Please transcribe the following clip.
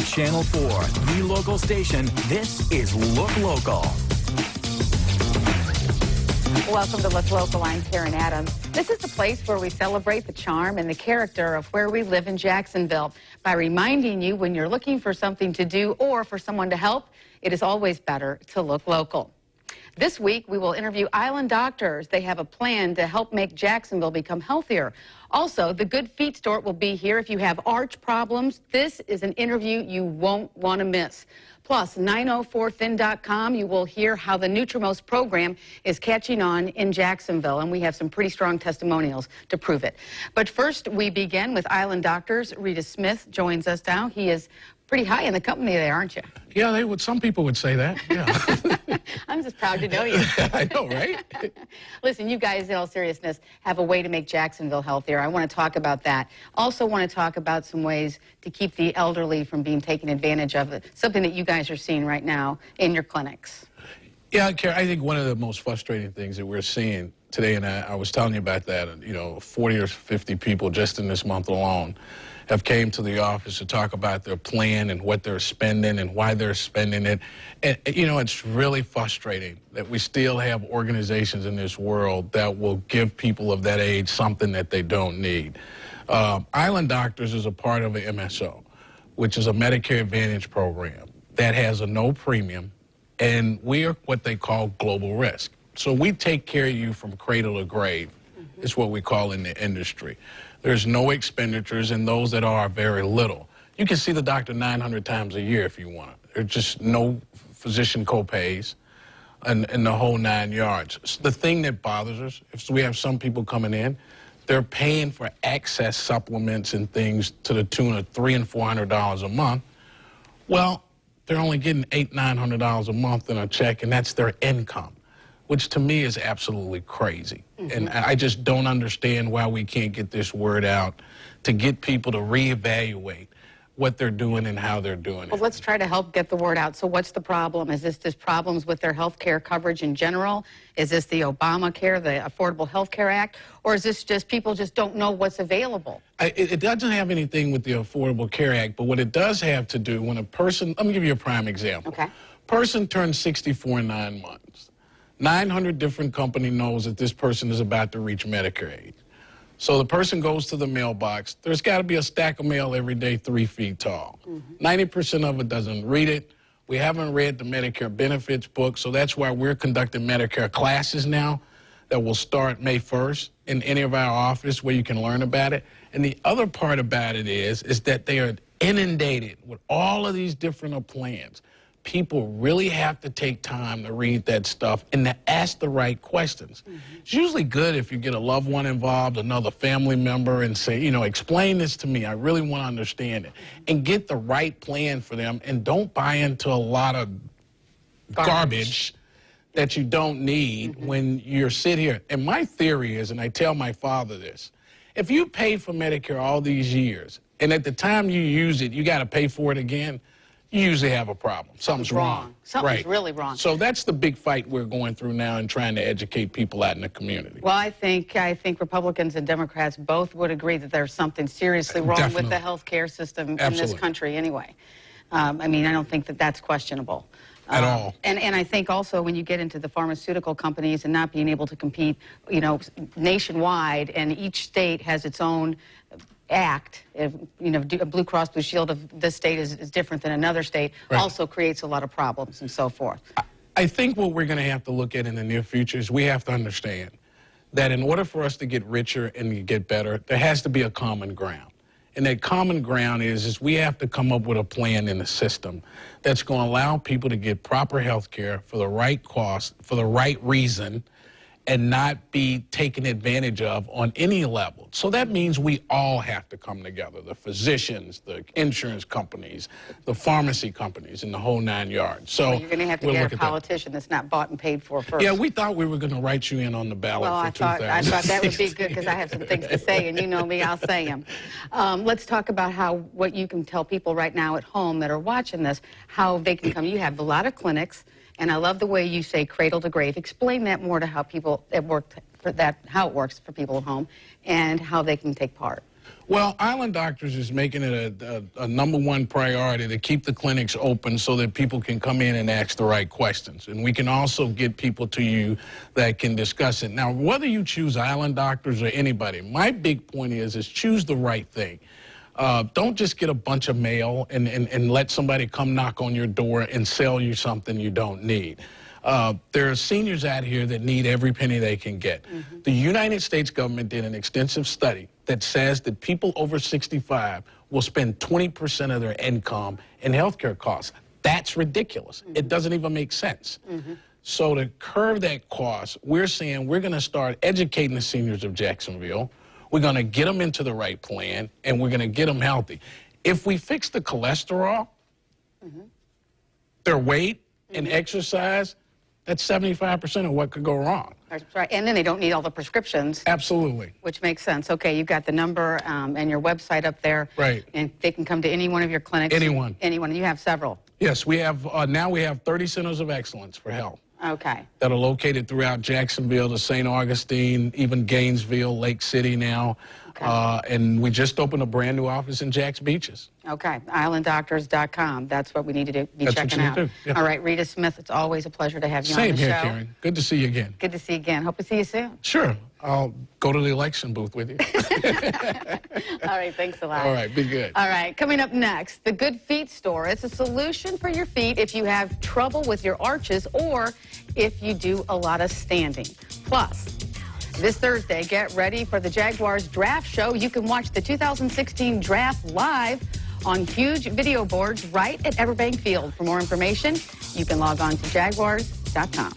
Channel 4, the local station. This is Look Local. Welcome to Look Local. I'm Karen Adams. This is the place where we celebrate the charm and the character of where we live in Jacksonville by reminding you when you're looking for something to do or for someone to help, it is always better to look local. This week, we will interview Island doctors. They have a plan to help make Jacksonville become healthier. Also, the Good Feet store will be here if you have arch problems. This is an interview you won't want to miss. Plus, 904thin.com, you will hear how the Nutrimost program is catching on in Jacksonville, and we have some pretty strong testimonials to prove it. But first, we begin with Island doctors. Readus Smith joins us now. He is pretty high in the company there, aren't you? Yeah, they would. Some people would say that. Yeah. I'm just proud to know you. I know, right? Listen, you guys, in all seriousness, have a way to make Jacksonville healthier. I want to talk about that. Also want to talk about some ways to keep the elderly from being taken advantage of, something that you guys are seeing right now in your clinics. Yeah, Karen, I think one of the most frustrating things that we're seeing today, and I was telling you about that, 40 or 50 people just in this month alone have came to the office to talk about their plan and what they're spending and why they're spending it. And, it's really frustrating that we still have organizations in this world that will give people of that age something that they don't need. Island Doctors is a part of an MSO, which is a Medicare Advantage program that has a no premium, and we're what they call global risk. So we take care of you from cradle to grave, is what we call in the industry. There's no expenditures, and those that are very little. You can see the doctor 900 times a year if you want. There's just no physician co-pays and the whole 9 yards. So the thing that bothers us is we have some people coming in, they're paying for access supplements and things to the tune of $300 and $400 a month. Well, they're only getting $800, $900 a month in a check, and that's their income, which to me is absolutely crazy. And I just don't understand why we can't get this word out to get people to reevaluate what they're doing and how they're doing it. Well, let's try to help get the word out. So what's the problem? Is this just problems with their health care coverage in general? Is this the Obamacare, the Affordable Health Care Act? Or is this just people just don't know what's available? It doesn't have anything with the Affordable Care Act, but what it does have to do when a person, let me give you a prime example. Okay. Person turns 64 in 9 months. 900 different companies knows that this person is about to reach Medicare age. So the person goes to the mailbox. There's got to be a stack of mail every day 3 feet tall. 90% of it doesn't read it. We haven't read the Medicare benefits book, so that's why we're conducting Medicare classes now that will start May 1st in any of our offices where you can learn about it. And the other part about it is that they are inundated with all of these different plans. People really have to take time to read that stuff and to ask the right questions. It's usually good if you get a loved one involved, another family member, and say, explain this to me. I really want to understand it. And get the right plan for them, and don't buy into a lot of garbage that you don't need when you're sitting here. And my theory is, and I tell my father this, if you paid for Medicare all these years, and at the time you use it, you got to pay for it again, you usually have a problem. Something's wrong. Something's really wrong. So that's the big fight we're going through now and trying to educate people out in the community. Well, I think Republicans and Democrats both would agree that there's something seriously wrong with the health care system in this country anyway. I don't think that that's questionable. At all. And I think also when you get into the pharmaceutical companies and not being able to compete, nationwide, and each state has its own act, Blue Cross Blue Shield of this state is different than another state, also creates a lot of problems and so forth. I think what we're going to have to look at in the near future is we have to understand that in order for us to get richer and to get better, there has to be a common ground. And that common ground is we have to come up with a plan in the system that's going to allow people to get proper health care for the right cost, for the right reason, and not be taken advantage of on any level. So that means we all have to come together, the physicians, the insurance companies, the pharmacy companies, and the whole 9 yards. So you're going to have to get a politician that's not bought and paid for first. Yeah, we thought we were going to write you in on the ballot for 2016. I thought that would be good because I have some things to say, and you know me, I'll say them. Let's talk about what you can tell people right now at home that are watching this, how they can come. You have a lot of clinics. And I love the way you say cradle to grave. Explain that more to how people how it works for people at home and how they can take part. Well, Island Doctors is making it a #1 priority to keep the clinics open so that people can come in and ask the right questions. And we can also get people to you that can discuss it. Now, whether you choose Island Doctors or anybody, my big point is choose the right thing. Don't just get a bunch of mail and let somebody come knock on your door and sell you something you don't need. There are seniors out here that need every penny they can get. The United States government did an extensive study that says that people over 65 will spend 20% of their income in healthcare costs. That's ridiculous. It doesn't even make sense. So to curb that cost, we're saying we're going to start educating the seniors of Jacksonville. We're going to get them into the right plan, and we're going to get them healthy. If we fix the cholesterol, their weight, and exercise, that's 75% of what could go wrong. That's right. And then they don't need all the prescriptions. Absolutely. Which makes sense. Okay, you've got the number and your website up there. Right. And they can come to any one of your clinics. Anyone. Anyone. And you have several. Yes, we have, now we have 30 centers of excellence for health. Okay. That are located throughout Jacksonville to St. Augustine, even Gainesville, Lake City now. Okay. And we just opened a brand new office in Jax Beaches. Okay, islanddoctors.com. That's what we need to be checking out. Yeah. All right, Readus Smith, it's always a pleasure to have you on the show. Same here, Karen. Good to see you again. Good to see you again. Hope to see you soon. Sure. I'll go to the election booth with you. All right, thanks a lot. All right, be good. All right, coming up next, the Good Feet Store. It's a solution for your feet if you have trouble with your arches or if you do a lot of standing. Plus, this Thursday, get ready for the Jaguars draft show. You can watch the 2016 draft live on huge video boards right at Everbank Field. For more information, you can log on to jaguars.com.